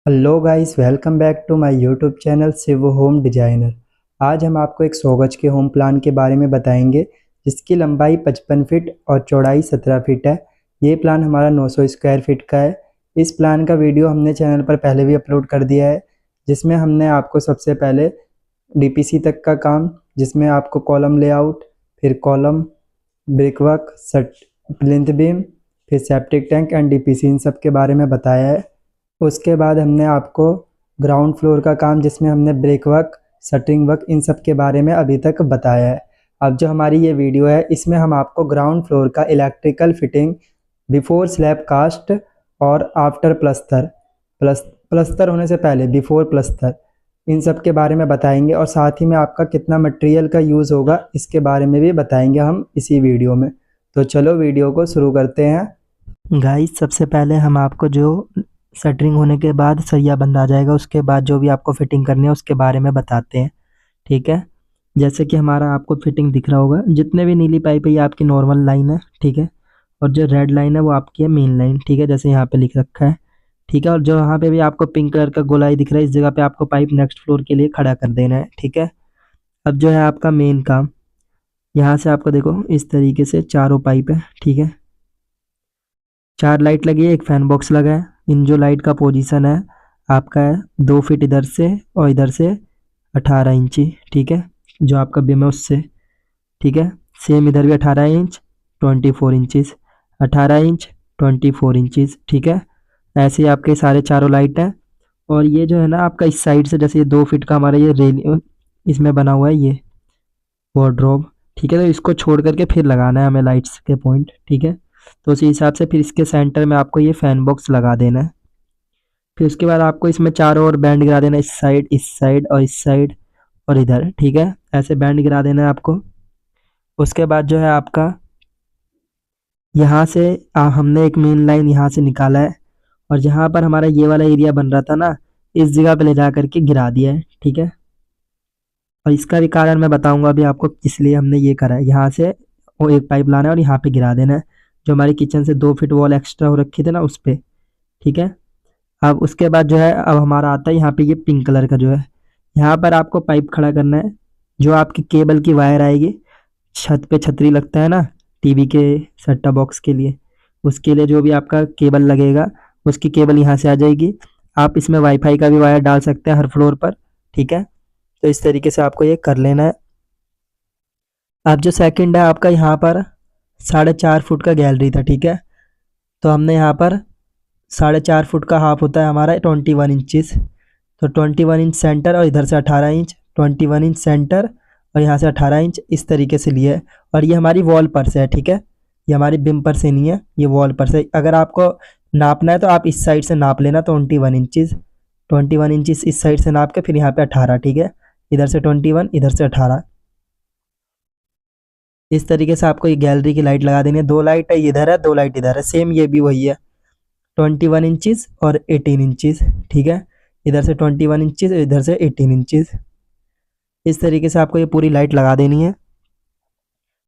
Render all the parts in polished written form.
Hello guys, welcome back to my YouTube channel Shiv home designer. आज हम आपको एक 100 गज के होम प्लान के बारे में बताएंगे, जिसकी लंबाई 55 फीट और चौड़ाई 17 फीट है। ये प्लान हमारा 900 स्क्वायर फीट का है। इस प्लान का वीडियो हमने चैनल पर पहले भी अपलोड कर दिया है, जिसमें हमने आपको सबसे पहले डीपीसी तक का काम, जिसमें आपको कॉलम लेआउट, फिर कॉलम, ब्रिकवर्क, प्लिंथ बीम, फिर सेप्टिक टैंक एंड डीपीसी, इन सब के बारे में बताया है। उसके बाद हमने आपको ग्राउंड फ्लोर का काम, जिसमें हमने ब्रेक वर्क, शटरिंग वर्क, इन सब के बारे में अभी तक बताया है। अब जो हमारी ये वीडियो है, इसमें हम आपको ग्राउंड फ्लोर का electrical fitting before slab cast और आफ्टर प्लस्तर होने से पहले, बिफोर प्लस्तर, इन सब के बारे में बताएंगे। और साथ ही में आपका कितना मटेरियल का यूज़ होगा, इसके बारे में भी बताएंगे हम इसी वीडियो में। तो चलो वीडियो को शुरू करते हैं। गाइस, सबसे पहले हम आपको जो शटरिंग होने के बाद सरिया बंद आ जाएगा, उसके बाद जो भी आपको फिटिंग करनी है उसके बारे में बताते हैं। ठीक है, जैसे कि हमारा आपको फिटिंग दिख रहा होगा, जितने भी नीली पाइप है ये आपकी नॉर्मल लाइन है। ठीक है, और जो रेड लाइन है वो आपकी है मेन लाइन। ठीक है, जैसे यहाँ पे लिख रखा है। ठीक है, और जो यहाँ पे भी आपको पिंक कलर का गोलाई दिख रहा है, इस जगह पे आपको पाइप नेक्स्ट फ्लोर के लिए खड़ा कर देना है। ठीक है, अब जो है आपका मेन काम, यहाँ से आपको देखो इस तरीके से चारों पाइप है। ठीक है, 4 लाइट लगी है, एक फैन बॉक्स लगा है। इन जो लाइट का पोजीशन है आपका है 2 फीट इधर से और इधर से 18 इंची। ठीक है, जो आपका बिम है उससे। ठीक है, सेम इधर भी 18 इंच 24 इंचज़, 18 इंच 24 इंचज़। ठीक है, ऐसे ही आपके सारे चारों लाइट हैं। और ये जो है ना आपका इस साइड से, जैसे ये 2 फीट का हमारा ये रेल इसमें बना हुआ है, ये वार्डरोब। ठीक है, तो इसको छोड़ करके फिर लगाना है हमें लाइट्स के पॉइंट। ठीक है, तो उसी हिसाब से फिर इसके सेंटर में आपको ये फैन बॉक्स लगा देना है। फिर उसके बाद आपको इसमें चारों ओर बैंड गिरा देना है, इस साइड और इस साइड और इधर। ठीक है, ऐसे बैंड गिरा देना है आपको। उसके बाद जो है आपका यहाँ से हमने एक मेन लाइन यहाँ से निकाला है, और जहाँ पर हमारा ये वाला एरिया बन रहा था ना, इस जगह पे ले जा करके गिरा दिया है। ठीक है, और इसका भी कारण मैं बताऊंगा अभी आपको किस लिए हमने ये करा है। यहाँ से वो एक पाइप लाना है और यहाँ पे गिरा देना है, जो हमारी किचन से 2 फीट वॉल एक्स्ट्रा हो रखी थी ना, उस पर। ठीक है, अब उसके बाद जो है अब हमारा आता है यहाँ पे ये पिंक कलर का जो है, यहाँ पर आपको पाइप खड़ा करना है। जो आपकी केबल की वायर आएगी, छत पे छतरी लगता है ना टीवी के सेट टॉप बॉक्स के लिए, उसके लिए जो भी आपका केबल लगेगा, उसकी केबल यहाँ से आ जाएगी। आप इसमें वाईफाई का भी वायर डाल सकते हैं हर फ्लोर पर। ठीक है, तो इस तरीके से आपको ये कर लेना है। अब जो सेकंड है आपका, यहाँ पर 4.5 फुट का गैलरी था। ठीक है, तो हमने यहाँ पर 4.5 फुट का हाफ होता है हमारा 21 इंचज़, तो 21 इंच सेंटर और इधर से 18 इंच, 21 इंच सेंटर और यहाँ से 18 इंच, इस तरीके से लिए है। और ये हमारी वॉल पर से है। ठीक है, ये हमारी बिम पर से नहीं है, ये वॉल पर से। अगर आपको नापना है तो आप इस साइड से नाप लेना, 21 इंचज़, 21 इंचज़ इस साइड से नाप के फिर यहाँ पे 18। ठीक है, इधर से 21, इधर से 18, इस तरीके से आपको ये गैलरी की लाइट लगा देनी है। 2 लाइट है इधर है, 2 लाइट इधर है, सेम ये भी वही है, 21 इंचज़ और 18 इंचज़। ठीक है, इधर से 21 इंचज़ और इधर से 18 इंचज़, इस तरीके से आपको ये पूरी लाइट लगा देनी है।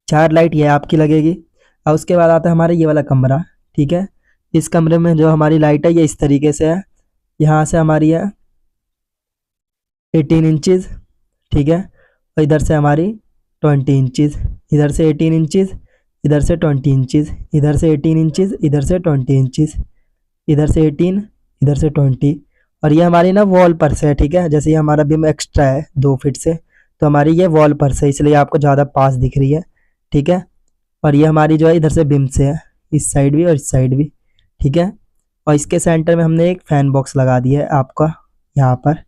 4 लाइट ये आपकी लगेगी। और उसके बाद आता है हमारा ये वाला कमरा। ठीक है, इस कमरे में जो हमारी लाइट है ये इस तरीके से है, यहाँ से हमारी है 18 इंचज़। ठीक है, और इधर से हमारी 20 इंचज़, इधर से 18 इंचज़, इधर से 20 इंचज़, इधर से 18 इंचज़, इधर से 20 इंचज़, इधर से 18, इधर से 20। और ये हमारी ना वॉल पर से है। ठीक है, जैसे ये हमारा बिम एक्स्ट्रा है 2 फीट से, तो हमारी ये वॉल पर से, इसलिए आपको ज़्यादा पास दिख रही है। ठीक है, और ये हमारी जो है इधर से बिम से है, इस साइड भी और इस साइड भी। ठीक है, और इसके सेंटर में हमने एक फ़ैन बॉक्स लगा दिया है आपका यहाँ पर।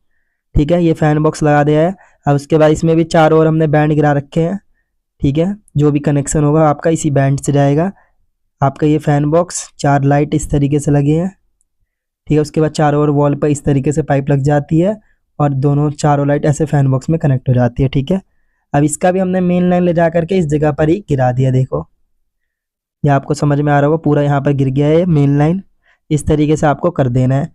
ठीक है, ये फ़ैन बॉक्स लगा दिया है। अब उसके बाद इसमें भी चारों ओर हमने बैंड गिरा रखे हैं। ठीक है, जो भी कनेक्शन होगा आपका इसी बैंड से जाएगा। आपका ये फ़ैन बॉक्स, 4 लाइट इस तरीके से लगी हैं। ठीक है, उसके बाद चारों ओर वॉल पर इस तरीके से पाइप लग जाती है, और दोनों चारों लाइट ऐसे फैन बॉक्स में कनेक्ट हो जाती है। ठीक है, अब इसका भी हमने मेन लाइन ले जा करके इस जगह पर ही गिरा दिया। देखो, ये आपको समझ में आ रहा होगा, पूरा यहाँ पर गिर गया है मेन लाइन। इस तरीके से आपको कर देना है।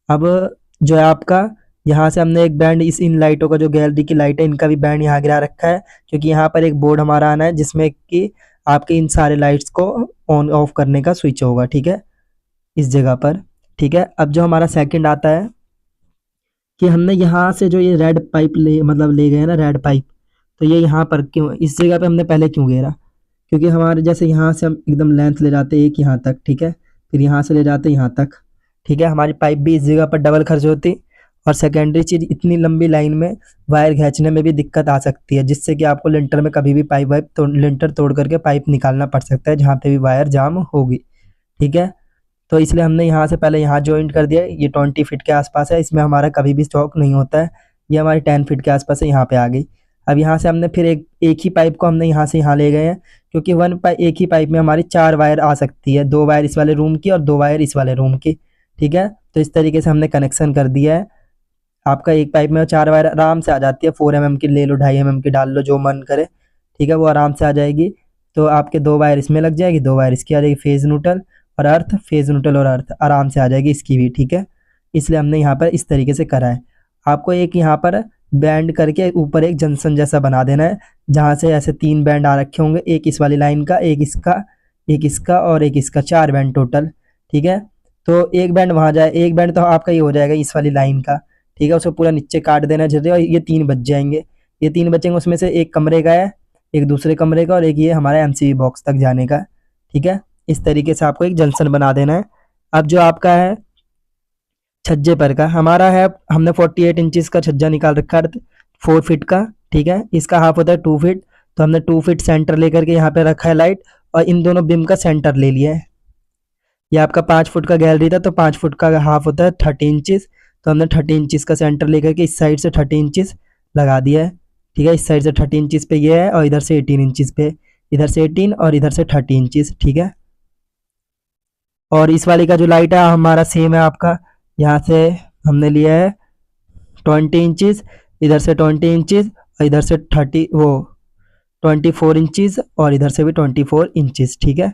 अब जो है आपका, यहाँ से हमने एक बैंड, इस इन लाइटों का जो गैलरी की लाइट है इनका भी बैंड यहाँ गिरा रखा है, क्योंकि यहाँ पर एक बोर्ड हमारा आना है जिसमें कि आपके इन सारे लाइट्स को ऑन ऑफ करने का स्विच होगा। ठीक है, इस जगह पर। ठीक है, अब जो हमारा सेकंड आता है, कि हमने यहाँ से जो ये रेड पाइप ले गए ना रेड पाइप, तो ये यहाँ पर क्यों, इस जगह पे हमने पहले क्यों घेरा, क्योंकि हमारे जैसे यहाँ से हम एकदम लेंथ ले जाते हैं एक यहाँ तक, ठीक है, फिर यहाँ से ले जाते हैं यहाँ तक, ठीक है, हमारी पाइप भी इस जगह पर डबल खर्च होती। और सेकेंडरी चीज़, इतनी लंबी लाइन में वायर खींचने में भी दिक्कत आ सकती है, जिससे कि आपको लिंटर में कभी भी पाइप वाइप तो लिंटर तोड़ करके पाइप निकालना पड़ सकता है जहाँ पे भी वायर जाम होगी, ठीक है। तो इसलिए हमने यहाँ से पहले यहाँ जॉइंट कर दिया, ये 20 फीट के आसपास है, इसमें हमारा कभी भी स्टॉक नहीं होता है, ये हमारी 10 फीट के आसपास है, यहाँ पे आ गई। अब यहाँ से हमने फिर एक ही पाइप को हमने यहाँ से यहाँ ले गए हैं, क्योंकि एक ही पाइप में हमारी 4 वायर आ सकती है, 2 वायर इस वाले रूम की और 2 वायर इस वाले रूम की, ठीक है। तो इस तरीके से हमने कनेक्शन कर दिया है। आपका एक पाइप में 4 वायर आराम से आ जाती है, 4 mm की ले लो, 2.5 mm की डाल लो, जो मन करे, ठीक है, वो आराम से आ जाएगी। तो आपके 2 वायर इसमें लग जाएगी, 2 वायर इसकी आ जाएगी, फेज न्यूट्रल और अर्थ, फेज न्यूट्रल और अर्थ आराम से आ जाएगी इसकी भी, ठीक है। इसलिए हमने यहाँ पर इस तरीके से करा है। आपको एक यहाँ पर बैंड करके ऊपर एक जंक्शन जैसा बना देना है, जहाँ से ऐसे 3 बैंड आ रखे होंगे, एक इस वाली लाइन का, एक इसका और एक इसका, 4 बैंड टोटल, ठीक है। तो एक बैंड वहाँ जाए, एक बैंड तो आपका ये हो जाएगा इस वाली लाइन का, ठीक है, उसको पूरा नीचे काट देना चाहिए, और ये 3 बच जाएंगे, ये 3 बचेंगे, उसमें से एक कमरे का है, एक दूसरे कमरे का और एक ये हमारा एमसीबी बॉक्स तक जाने का, ठीक है। इस तरीके से आपको एक जंक्शन बना देना है। अब जो आपका है छज्जे पर का हमारा है, हमने 48 इंचज़ का छज्जा निकाल रखा है 4 फीट का, ठीक है, इसका हाफ होता है 2 फीट, तो हमने 2 फीट सेंटर लेकर के यहाँ पे रखा है लाइट, और इन दोनों बिम का सेंटर ले लिया है। ये आपका 5 फुट का गैलरी था, तो 5 फुट का हाफ होता है 30 इंचज़, तो हमने 30 इंचज़ का सेंटर लेकर के इस साइड से 30 इंचज़ लगा दिया है, ठीक है, इस साइड से 30 इंचज़ पे ये है, और इधर से 18 इंचज़ पे, इधर से 18 और इधर से 30 इंचज़, ठीक है। और इस वाली का जो लाइट है हमारा सेम है आपका, यहाँ से हमने लिया है 20 इंचज़, इधर से 20 इंचज़ और इधर से 24 इंचज़ और इधर से भी 24 इंचज़, ठीक है।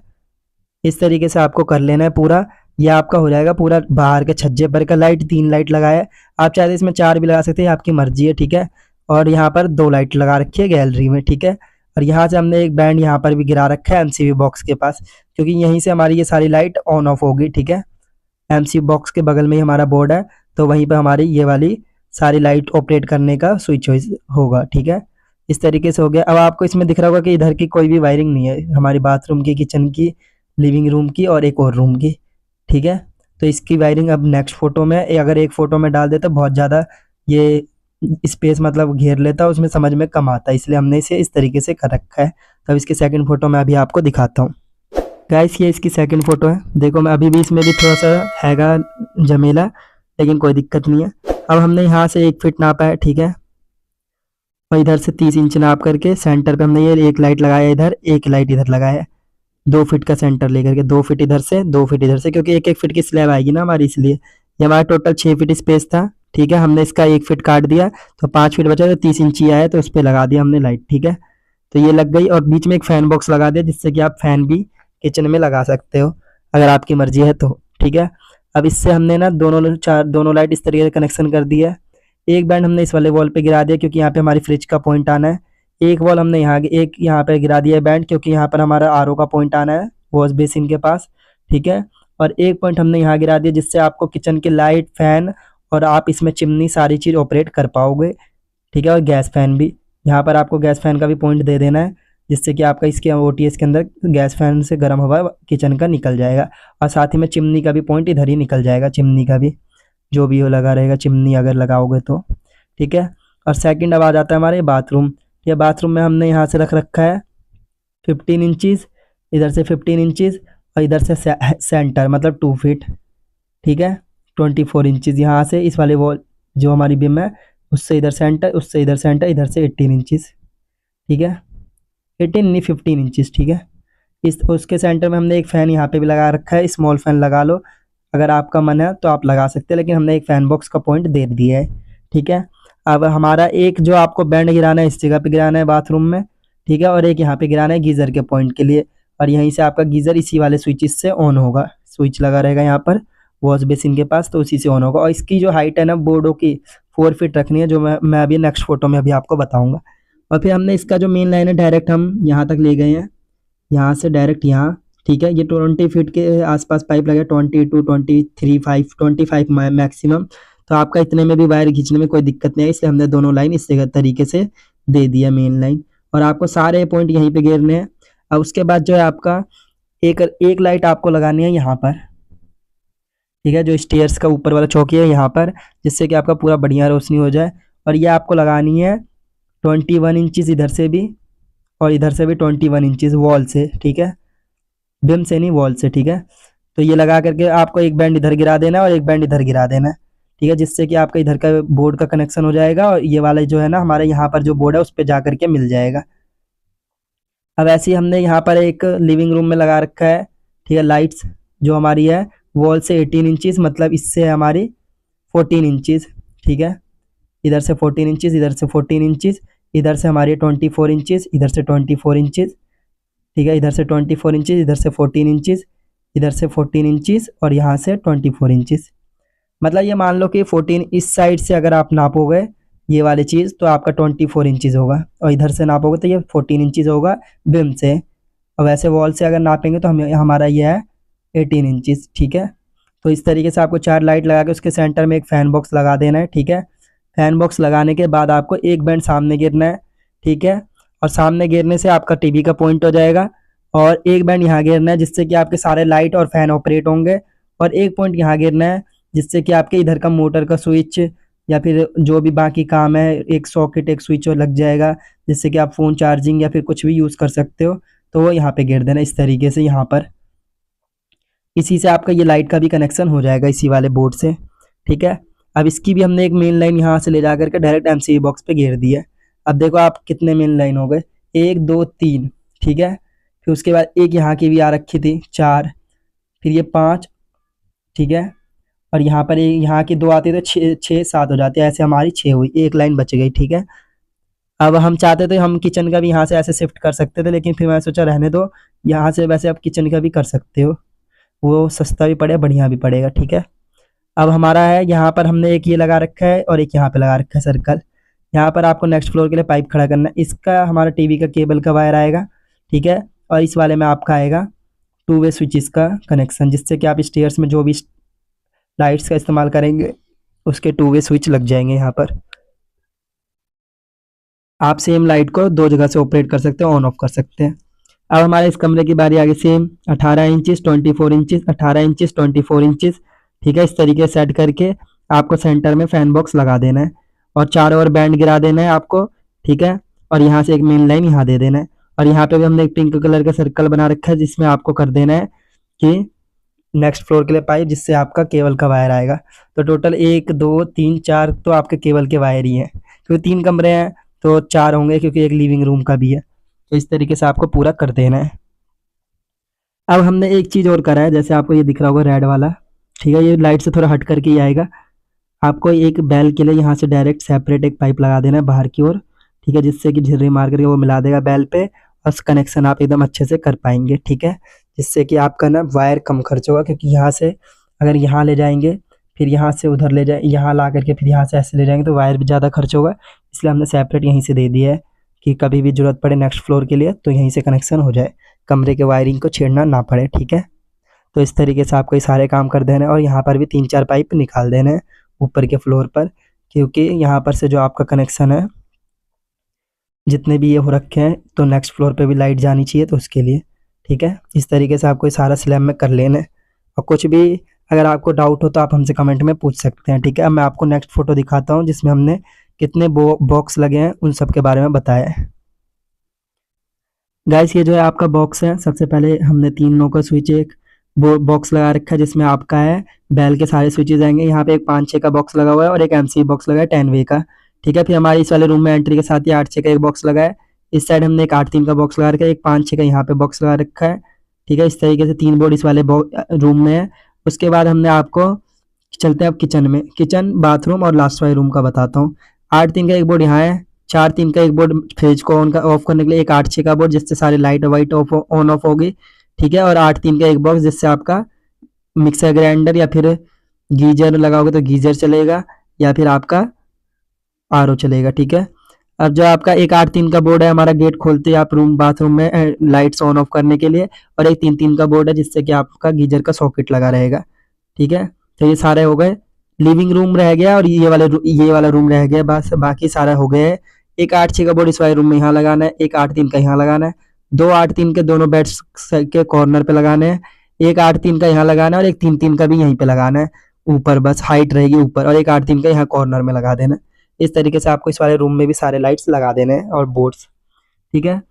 इस तरीके से आपको कर लेना है पूरा, ये आपका हो जाएगा पूरा बाहर के छज्जे पर का लाइट। 3 लाइट लगाया है, आप चाहे तो इसमें 4 भी लगा सकते हैं, आपकी मर्जी है, ठीक है। और यहाँ पर 2 लाइट लगा रखी है गैलरी में, ठीक है। और यहाँ से हमने एक बैंड यहाँ पर भी गिरा रखा है एमसीबी बॉक्स के पास, क्योंकि यहीं से हमारी ये सारी लाइट ऑन ऑफ होगी, ठीक है। एमसीबी बॉक्स के बगल में ही हमारा बोर्ड है, तो वहीं पर हमारी ये वाली सारी लाइट ऑपरेट करने का स्विच होगा, ठीक है। इस तरीके से हो गया। अब आपको इसमें दिख रहा होगा कि इधर की कोई भी वायरिंग नहीं है, हमारी बाथरूम की, किचन की, लिविंग रूम की और एक और रूम की, ठीक है। तो इसकी वायरिंग अब नेक्स्ट फोटो में, अगर एक फोटो में डाल देता बहुत ज़्यादा ये स्पेस मतलब घेर लेता, उसमें समझ में कम आता है, इसलिए हमने इसे इस तरीके से कर रखा है। तब इसकी सेकंड फोटो मैं अभी आपको दिखाता हूँ। गाइस ये इसकी सेकंड फोटो है, देखो मैं अभी भी इसमें भी थोड़ा सा हैगा झमेला, लेकिन कोई दिक्कत नहीं है। अब हमने यहाँ से 1 फीट नापा है, ठीक है, और इधर से 30 इंच नाप करके सेंटर पे हमने ये एक लाइट लगाया, इधर एक लाइट इधर लगाया है, 2 फीट का सेंटर लेकर के, 2 फीट इधर से 2 फीट इधर से, क्योंकि 1-1 फीट की स्लैब आएगी ना हमारी, इसलिए ये हमारा टोटल 6 फीट स्पेस था, ठीक है। हमने इसका 1 फीट काट दिया, तो 5 फीट बचा, तो 30 इंच ही आया, तो उस पर लगा दिया हमने लाइट, ठीक है। तो ये लग गई, और बीच में एक फ़ैन बॉक्स लगा दिया, जिससे कि आप फ़ैन भी किचन में लगा सकते हो अगर आपकी मर्जी है तो, ठीक है। अब इससे हमने ना दोनों लाइट इस तरीके से कनेक्शन कर दिया है। एक बैंड हमने इस वाले वॉल पे गिरा दिया, क्योंकि यहाँ पे हमारी फ्रिज का पॉइंट आना है। एक वॉल हमने एक यहाँ पे गिरा दिया है बैंड, क्योंकि यहाँ पर हमारा आरओ का पॉइंट आना है वॉश बेसिन के पास, ठीक है। और एक पॉइंट हमने यहाँ गिरा दिया, जिससे आपको किचन की लाइट, फैन और आप इसमें चिमनी सारी चीज़ ऑपरेट कर पाओगे, ठीक है। और गैस फैन भी, यहाँ पर आपको गैस फैन का भी पॉइंट दे देना है, जिससे कि आपका इसके ओटीएस के अंदर गैस फैन से गर्म हवा किचन का निकल जाएगा। और साथ ही में चिमनी का भी पॉइंट इधर ही निकल जाएगा, चिमनी का भी जो भी हो लगा रहेगा, चिमनी अगर लगाओगे तो, ठीक है। और सेकंड अब आ जाता है हमारे बाथरूम। ये बाथरूम में हमने यहाँ से रख रखा है 15 इंचज़, इधर से 15 इंचज़ और इधर से सेंटर मतलब 2 फीट, ठीक है, 24 इंचज़ यहाँ से इस वाले वॉल जो हमारी बिम है उससे इधर सेंटर, उससे इधर सेंटर, इधर से 18 इंचज़, ठीक है, 18 नहीं 15 इंचज़, ठीक है। इस उसके सेंटर में हमने एक फ़ैन यहाँ पे भी लगा रखा है, स्मॉल फ़ैन लगा लो अगर आपका मन है तो आप लगा सकते हैं, लेकिन हमने एक फ़ैन बॉक्स का पॉइंट दे दिया है, ठीक है। अब हमारा एक जो आपको बैंड गिराना है इस जगह पे गिराना है बाथरूम में, ठीक है, और एक यहाँ पे गिराना है गीज़र के पॉइंट के लिए, और यहीं से आपका गीज़र इसी वाले स्विच से ऑन होगा, स्विच लगा रहेगा यहाँ पर वॉश बेसिन के पास, तो उसी से ऑन होगा। और इसकी जो हाइट है ना बोर्डों की 4 फीट रखनी है, जो मैं अभी नेक्स्ट फोटो में अभी आपको बताऊँगा। और फिर हमने इसका जो मेन लाइन है डायरेक्ट हम यहाँ तक ले गए हैं, यहाँ से डायरेक्ट यहाँ, ठीक है। ये 20 फीट के आसपास पाइप लगा, 22, 23, 25 मैक्सिमम, तो आपका इतने में भी वायर खींचने में कोई दिक्कत नहीं है, इसलिए हमने दोनों लाइन इस तरीके से दे दिया मेन लाइन। और आपको सारे पॉइंट यहीं पे घेरने हैं। अब उसके बाद जो है आपका एक लाइट आपको लगानी है यहाँ पर, ठीक है, जो स्टेयर्स का ऊपर वाला चौकी है यहाँ पर, जिससे कि आपका पूरा बढ़िया रोशनी हो जाए। और ये आपको लगानी है 21 इंचज़ इधर से भी और इधर से भी 21 इंचज़ वॉल से, ठीक है, बिम से नहीं वॉल से, ठीक है। तो ये लगा करके आपको एक बैंड इधर गिरा देना है और एक बैंड इधर गिरा देना है, ठीक है, जिससे कि आपका इधर का बोर्ड का कनेक्शन हो जाएगा और ये वाला जो है ना हमारे यहाँ पर जो बोर्ड है उस पर जा करके मिल जाएगा। अब ऐसे ही हमने यहाँ पर एक लिविंग रूम में लगा रखा है, ठीक है, लाइट्स जो हमारी है वॉल से 18 इंचज़, मतलब इससे है हमारी 14 इंचज़, ठीक है, इधर से 14 इंचज़, इधर से 14 इंचज़, इधर से हमारी 24 इंचज़, इधर से 24 इंचज़, ठीक है, इधर से 24 इंचज़, इधर से 14 इंचज़, इधर से 14 इंचज़ और यहाँ से 24 इंचज़। मतलब ये मान लो कि 14 इस साइड से अगर आप नापोगे ये वाली चीज़ तो आपका 24 इंचज़ होगा, और इधर से नापोगे तो ये 14 इंचज़ होगा बिम से। और वैसे वॉल से अगर नापेंगे तो हमारा ये है 18 इंचज़, ठीक है। तो इस तरीके से आपको 4 लाइट लगा के उसके सेंटर में एक फ़ैन बॉक्स लगा देना है, ठीक है। फ़ैन बॉक्स लगाने के बाद आपको एक बैंड सामने गिरना है, ठीक है, और सामने गिरने से आपका टीवी का पॉइंट हो जाएगा। और एक बैंड यहाँ गिरना है जिससे कि आपके सारे लाइट और फैन ऑपरेट होंगे, और एक पॉइंट यहाँ गिरना है जिससे कि आपके इधर का मोटर का स्विच या फिर जो भी बाकी काम है, एक सॉकेट एक स्विच लग जाएगा जिससे कि आप फ़ोन चार्जिंग या फिर कुछ भी यूज़ कर सकते हो। तो वो यहाँ पे गिर देना इस तरीके से यहाँ पर, इसी से आपका ये लाइट का भी कनेक्शन हो जाएगा इसी वाले बोर्ड से, ठीक है। अब इसकी भी हमने एक मेन लाइन यहाँ से ले जा करके डायरेक्ट एमसीबी बॉक्स पे घेर दी है। अब देखो आप कितने मेन लाइन हो गए, 1 2 3, ठीक है, फिर उसके बाद एक यहाँ की भी आ रखी थी 4, फिर ये 5, ठीक है, और यहाँ पर यहाँ की 2 आती तो 6 7 हो जाती है, ऐसे हमारी 6 हुई, एक लाइन बच गई, ठीक है। अब हम चाहते थे हम किचन का भी यहाँ से ऐसे शिफ्ट कर सकते थे, लेकिन फिर मैं सोचा रहने दो, यहाँ से वैसे आप किचन का भी कर सकते हो, वो सस्ता भी पड़े बढ़िया भी पड़ेगा, ठीक है। अब हमारा है यहाँ पर हमने एक ये लगा रखा है और एक यहाँ पे लगा रखा है सर्कल। यहाँ पर आपको नेक्स्ट फ्लोर के लिए पाइप खड़ा करना है, इसका हमारा टीवी का केबल का वायर आएगा, ठीक है, और इस वाले में आपका आएगा 2 वे स्विचेस का कनेक्शन, जिससे कि आप स्टेयर्स में जो भी लाइट्स का इस्तेमाल करेंगे उसके 2 वे स्विच लग जाएंगे। यहाँ पर आप सेम लाइट को 2 जगह से ऑपरेट कर सकते हैं, ऑन ऑफ कर सकते हैं। अब हमारे इस कमरे की बारी आगे same 18 inches 24 inches 18 inches 24 inches, ठीक है, इस तरीके से सेट करके आपको सेंटर में फ़ैन बॉक्स लगा देना है और चारों ओर बैंड गिरा देना है आपको, ठीक है, और यहाँ से एक मेन लाइन यहाँ दे देना है। और यहाँ पे भी हमने एक पिंक कलर का सर्कल बना रखा है जिसमें आपको कर देना है कि नेक्स्ट फ्लोर के लिए पाइप, जिससे आपका केबल का वायर आएगा। तो टोटल 1 2 3 4 तो आपके केबल के वायर ही हैं, क्योंकि 3 कमरे हैं तो 4 होंगे, क्योंकि एक लिविंग रूम का भी है। तो इस तरीके से आपको पूरा कर देना है। अब हमने एक चीज़ और करा है, जैसे आपको ये दिख रहा होगा रेड वाला, ठीक है, ये लाइट से थोड़ा हट करके ही आएगा। आपको एक बैल के लिए यहाँ से डायरेक्ट सेपरेट एक पाइप लगा देना है बाहर की ओर, ठीक है, जिससे कि झिर्री मार करके वो मिला देगा बैल पे और कनेक्शन आप एकदम अच्छे से कर पाएंगे, ठीक है, जिससे कि आपका ना वायर कम खर्च होगा। क्योंकि यहाँ से अगर यहाँ ले जाएंगे फिर यहाँ से उधर ले जाए, यहाँ ला करके फिर यहाँ से ऐसे ले जाएंगे तो वायर भी ज़्यादा खर्च होगा, इसलिए हमने सेपरेट यहीं से दे दिया है कि कभी भी ज़रूरत पड़े नेक्स्ट फ्लोर के लिए तो यहीं से कनेक्शन हो जाए, कमरे के वायरिंग को छेड़ना ना पड़े, ठीक है। तो इस तरीके से आपको ये सारे काम कर देना है और यहाँ पर भी 3 4 पाइप निकाल देने हैं ऊपर के फ्लोर पर, क्योंकि यहाँ पर से जो आपका कनेक्शन है जितने भी ये हो रखे हैं तो नेक्स्ट फ्लोर पे भी लाइट जानी चाहिए, तो उसके लिए, ठीक है। इस तरीके से आपको ये सारा स्लैब में कर लेना है। और कुछ भी अगर आपको डाउट हो तो आप हमसे कमेंट में पूछ सकते हैं, ठीक है। अब मैं आपको नेक्स्ट फ़ोटो दिखाता हूँ जिसमें हमने कितने बॉक्स लगे हैं उन सब के बारे में बताया है। गाइस ये जो है आपका बॉक्स है, सबसे पहले हमने 3 नो का स्विच एक बॉक्स लगा रखा है जिसमें आपका है बेल के सारे स्विचेज आएंगे। यहाँ पे एक 5 6 का बॉक्स लगा हुआ है और एक एमसीबी बॉक्स लगा है 10 वे का, ठीक है। फिर हमारे इस वाले रूम में एंट्री के साथ ही 8 6 का एक बॉक्स लगा है। इस साइड हमने एक 8 3 का बॉक्स लगा रखा है, एक 5 6 का यहाँ पे बॉक्स लगा रखा है, ठीक है। इस तरीके से 3 बोर्ड इस वाले रूम में है। उसके बाद हमने आपको चलते हैं अब किचन में, किचन बाथरूम और लास्ट वाले रूम का बताता हूँ। 8 3 का एक बोर्ड यहाँ है, 4 3 का एक बोर्ड फ्रिज को ऑन ऑफ करने के लिए, एक 8 6 का बोर्ड जिससे सारी लाइट वाइट ऑन ऑफ होगी, ठीक है, और 8 3 का एक बॉक्स जिससे आपका मिक्सर ग्राइंडर या फिर गीजर लगाओगे तो गीजर चलेगा या फिर आपका आरओ चलेगा, ठीक है। अब जो आपका एक 8 3 का बोर्ड है हमारा गेट खोलते हैं आप रूम बाथरूम में लाइट्स ऑन ऑफ करने के लिए, और एक 3 3 का बोर्ड है जिससे कि आपका गीजर का सॉकेट लगा रहेगा, ठीक है। तो ये सारे हो गए लिविंग रूम रह गया और ये वाला रूम रह गया, बस बाकी सारा हो गया है। एक 8-6 का बोर्ड इस वाले रूम में यहाँ लगाना है, एक 8-3 का यहाँ लगाना है, दो 8-3 के दोनों बेड्स के कॉर्नर पे लगाने हैं, एक 8-3 का यहाँ लगाना है और एक 3-3 का भी यहीं पे लगाना है ऊपर, बस हाइट रहेगी ऊपर, और एक 8-3 का यहाँ कॉर्नर में लगा देना है। इस तरीके से आपको इस वाले रूम में भी सारे लाइट्स लगा देने हैं और बोर्ड्स, ठीक है।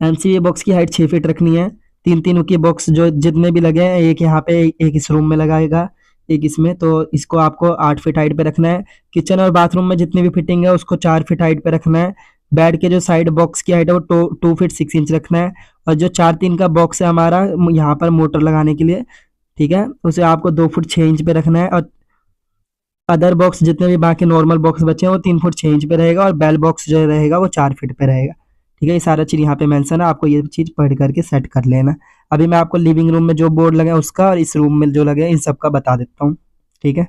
एमसीबी बॉक्स की हाइट 6 फीट रखनी है। 3-3 के बॉक्स जो जितने भी लगे हैं, एक यहाँ पे, एक इस रूम में लगाएगा, एक इसमें, तो इसको आपको 8 फीट हाइट पे रखना है। किचन और बाथरूम में जितनी भी फिटिंग है उसको 4 फीट हाइट पे रखना है। बेड के जो साइड बॉक्स की हाइट है वो 2 फीट 6 इंच रखना है। और जो 4-3 का बॉक्स है हमारा यहाँ पर मोटर लगाने के लिए, ठीक है, उसे आपको 2 फुट 6 इंच पे रखना है। और अदर बॉक्स जितने भी बाकी नॉर्मल बॉक्स बचे हैं वो 3 फुट 6 इंच पे रहेगा, और बेल बॉक्स जो रहेगा वो 4 फीट पे रहेगा, ठीक है। ये सारा चीज़ यहाँ पे मेंशन है, आपको ये चीज़ पढ़ करके सेट कर लेना। अभी मैं आपको लिविंग रूम में जो बोर्ड लगे हैं उसका और इस रूम में जो लगे हैं इन सब का बता देता हूँ, ठीक है।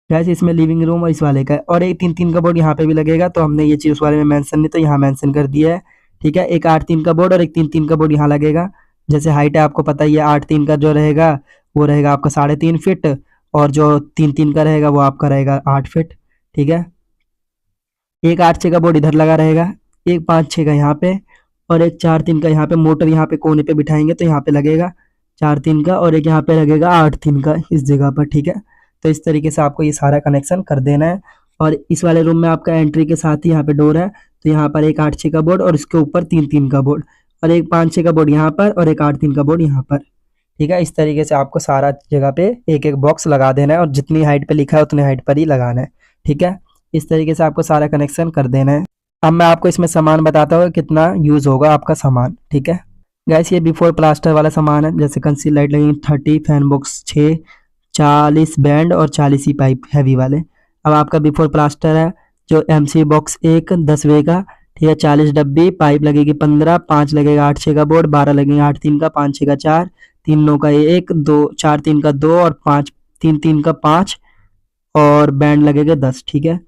जैसे इसमें लिविंग रूम और इस वाले का है, और एक 3-3 का बोर्ड यहाँ पे भी लगेगा, तो हमने ये चीज़ उस वाले में मेंशन नहीं तो यहाँ मेंशन कर दिया है, ठीक है। एक 8-3 का बोर्ड और एक 3-3 का बोर्ड यहाँ लगेगा। जैसे हाइट है आपको पता ही है, 8-3 का जो रहेगा वो रहेगा आपका 3.5 फीट, और जो 3-3 का रहेगा वो आपका रहेगा 8 फीट, ठीक है। एक 8-6 का बोर्ड इधर लगा रहेगा, एक 5-6 का यहाँ पे, और एक 4-3 का यहाँ पे। मोटर यहाँ पे कोने पे बिठाएंगे तो यहाँ पे लगेगा 4-3 का, और एक यहाँ पे लगेगा 8-3 का इस जगह पर, ठीक है। तो इस तरीके से आपको ये सारा कनेक्शन कर देना है। और इस वाले रूम में आपका एंट्री के साथ ही यहाँ पे डोर है, तो यहाँ पर एक 8-6 का बोर्ड और इसके ऊपर 3-3 का बोर्ड, और एक 5-6 का बोर्ड यहाँ पर और एक 8-3 का बोर्ड यहाँ पर, ठीक है। इस तरीके से आपको सारा जगह पे एक एक बॉक्स लगा देना है, और जितनी हाइट पे लिखा है उतनी हाइट पर ही लगाना है, ठीक है। इस तरीके से आपको सारा कनेक्शन कर देना है। अब मैं आपको इसमें सामान बताता हूँ कितना यूज़ होगा आपका सामान, ठीक है। गैस ये बिफोर प्लास्टर वाला सामान है, जैसे कंसील लाइट लगेंगी 30, फैन बॉक्स 6, 40 बैंड और 40 ही पाइप हैवी वाले। अब आपका बिफोर प्लास्टर है जो MC बॉक्स एक 10 वे का, ठीक है, 40 डब्बी, पाइप लगेगी 15, 5 लगेगा 8-6 का बोर्ड, 12 लगेगा 8-3 का, 5-6 का 4, 3-9 का 1, 2 4-3 का 2 और 5 3-3 का 5, और बैंड लगेगा 10, ठीक है।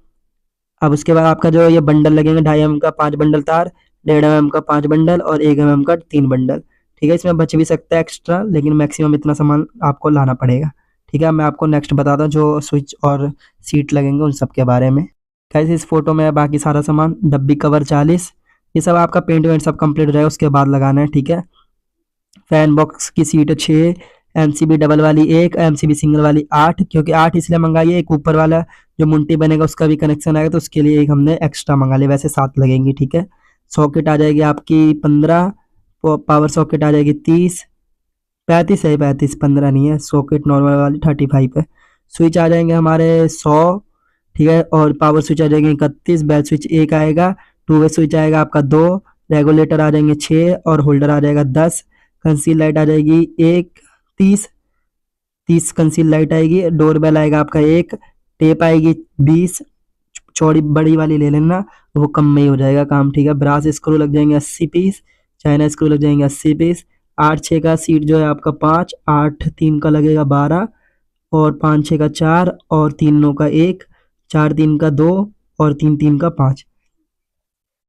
अब उसके बाद आपका जो ये बंडल लगेंगे 2.5 mm का 5 बंडल तार, 1.5 mm का 5 बंडल और 1 mm का 3 बंडल, ठीक है। इसमें बच भी सकता है एक्स्ट्रा, लेकिन मैक्सिमम इतना सामान आपको लाना पड़ेगा, ठीक है। मैं आपको नेक्स्ट बताता हूँ जो स्विच और सीट लगेंगे उन सब के बारे में। कैसे इस फोटो में बाकी सारा सामान, डब्बी कवर 40, ये सब आपका पेंट वेंट सब कंप्लीट रहेगा उसके बाद लगाना है, ठीक है। फैन बॉक्स की सीट 6, MCB डबल वाली 1, MCB सिंगल वाली 8, क्योंकि 8 इसलिए मंगाई है, एक ऊपर वाला जो मुंटी बनेगा उसका भी कनेक्शन आएगा तो उसके लिए एक हमने एक्स्ट्रा मंगा लिया, वैसे 7 लगेंगी, ठीक है। सॉकेट आ जाएगी आपकी 15, पावर सॉकेट आ जाएगी 30, 35 है, 35 15 नहीं है, सॉकेट नॉर्मल वाली 35 है। स्विच आ जाएंगे हमारे 100, ठीक है, और पावर स्विच आ जाएंगे 31, बैल स्विच एक आएगा, 2 वे स्विच आएगा आपका 2, रेगुलेटर आ जाएंगे 6 और होल्डर आ जाएगा 10, कंसील लाइट आ जाएगी 1, 30 कंसील लाइट आएगी, डोर बेल आएगा आपका 1, टेप आएगी 20, चौड़ी बड़ी वाली ले लेना, वो कम में ही हो जाएगा काम, ठीक है। ब्रास स्क्रू लग जाएंगे 80 पीस, चाइना स्क्रू लग जाएंगे 80 पीस, 8-6 का सीट जो है आपका 5, 8-3 का लगेगा 12, और 5-6 का 4, और 3-9 का 1, 4-3 का 2 और 3-3 का 5।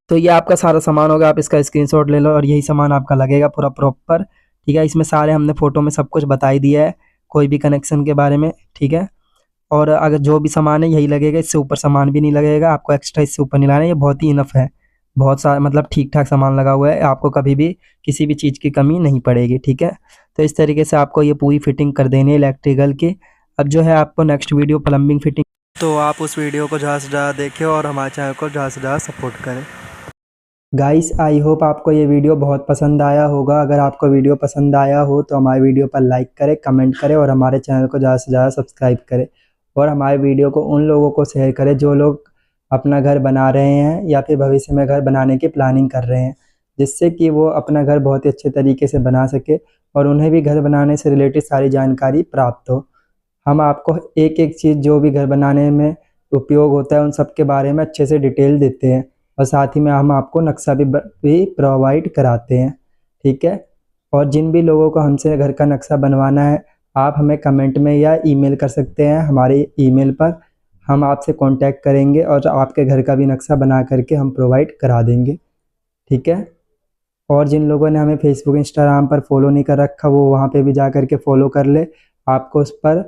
तो ये आपका सारा सामान होगा, आप इसका स्क्रीनशॉट ले लो और यही सामान आपका लगेगा पूरा प्रॉपर, ठीक है। इसमें सारे हमने फ़ोटो में सब कुछ बता ही दिया है, कोई भी कनेक्शन के बारे में, ठीक है। और अगर जो भी सामान है यही लगेगा, इससे ऊपर सामान भी नहीं लगेगा, आपको एक्स्ट्रा इससे ऊपर नहीं लाना है, ये बहुत ही इनफ है। बहुत सारा मतलब ठीक ठाक सामान लगा हुआ है, आपको कभी भी किसी भी चीज़ की कमी नहीं पड़ेगी, ठीक है। तो इस तरीके से आपको ये पूरी फिटिंग कर देनी है इलेक्ट्रिकल की। अब जो है आपको नेक्स्ट वीडियो प्लम्बिंग फिटिंग, तो आप उस वीडियो को ज़्यादा से ज़्यादा देखें और हमारे चैनल को ज़्यादा से ज़्यादा सपोर्ट करें। गाइस आई होप आपको ये वीडियो बहुत पसंद आया होगा। अगर आपको वीडियो पसंद आया हो तो हमारे वीडियो पर लाइक करें, कमेंट करें और हमारे चैनल को ज़्यादा से ज़्यादा सब्सक्राइब करें, और हमारे वीडियो को उन लोगों को शेयर करें जो लोग अपना घर बना रहे हैं या फिर भविष्य में घर बनाने की प्लानिंग कर रहे हैं, जिससे कि वो अपना घर बहुत ही अच्छे तरीके से बना सके और उन्हें भी घर बनाने से रिलेटेड सारी जानकारी प्राप्त हो। हम आपको एक एक चीज़ जो भी घर बनाने में उपयोग होता है उन सब के बारे में अच्छे से डिटेल देते हैं, और साथ ही में हम आपको नक्शा भी प्रोवाइड कराते हैं, ठीक है। और जिन भी लोगों को हमसे घर का नक्शा बनवाना है, आप हमें कमेंट में या ईमेल कर सकते हैं, हमारे ईमेल पर हम आपसे कांटेक्ट करेंगे और आपके घर का भी नक्शा बना करके हम प्रोवाइड करा देंगे, ठीक है। और जिन लोगों ने हमें फेसबुक इंस्टाग्राम पर फॉलो नहीं कर रखा वो वहाँ पे भी जा कर के फॉलो कर ले, आपको उस पर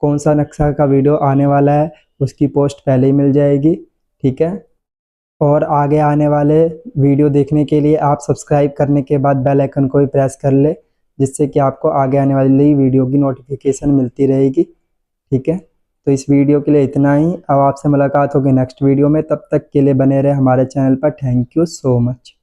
कौन सा नक्शा का वीडियो आने वाला है उसकी पोस्ट पहले ही मिल जाएगी। ठीक है, और आगे आने वाले वीडियो देखने के लिए आप सब्सक्राइब करने के बाद बेल आइकन को भी प्रेस कर ले, जिससे कि आपको आगे आने वाली वीडियो की नोटिफिकेशन मिलती रहेगी। ठीक है, तो इस वीडियो के लिए इतना ही। अब आपसे मुलाकात होगी नेक्स्ट वीडियो में, तब तक के लिए बने रहे हमारे चैनल पर। Thank you so much.